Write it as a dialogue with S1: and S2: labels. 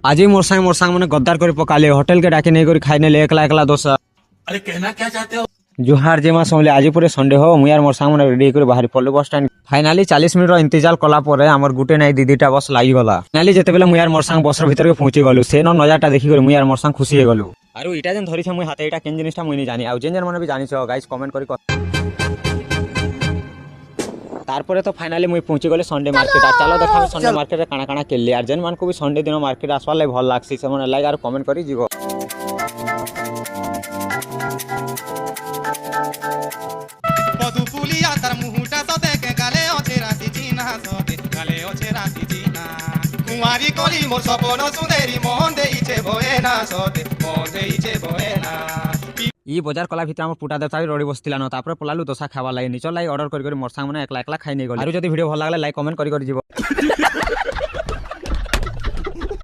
S1: आज मोर सांग मैंने गद्दार कर पकाले होटल के डाके नहीं कर खाई ने एकला एकला दोसा।
S2: अरे कहना क्या चाहते हो?
S1: जुहार जेमा समले आज पूरे संडे हो मुई यार मोर सांग मैंने रेडी कर बाहर पड़लो बस स्टैंड। फाइनाली 40 मिनट इंतजार कला पर आमर गुटे नाई दीदीटा बस लागी गला। फाइनाली जेते बेले मुई यार मोर सांग बसर भीतर के पहुंची गलु से न नजारटा देखि कर मुई यार मोर सांग खुशी हो गलु। आरो इटा जेन धरि छ मुई हाते इटा केन जिनिसटा मुई नि जानी आ जेन जेन माने भी जानि छ गाइस कमेंट करी तारपरे तो फाइनाली मुई पहुंची गले संडे मार्केट आ चलो देखा संडे मार्केट रे काना काना केले यार जेन मान को भी संडे दिन मार्केट आसवा लाई भल लागसी से मन लाइक आरो कमेंट करी जीवो।
S3: পদুপুলিয়া তার মুহুটা তো দেখে গালে অছে রাতি চিনা সদে গালে অছে রাতি চিনা কুমারী কলি মোর সপন সুদেরি মন দেইছে ভয়ে না সদে মন দেইছে ভয়ে না।
S1: ই বজার কলা ভিতরে আমার পুটা দেবতা রড়ি বসতিলা ন তারপরে পলালু দোসা খাবার লাগে নিচর লাই অর্ডার করি মোর সাং মানে একলা একলা খাই নেই গলি। আর যদি ভিডিও ভালো লাগলে লাইক কমেন্ট করি জীব।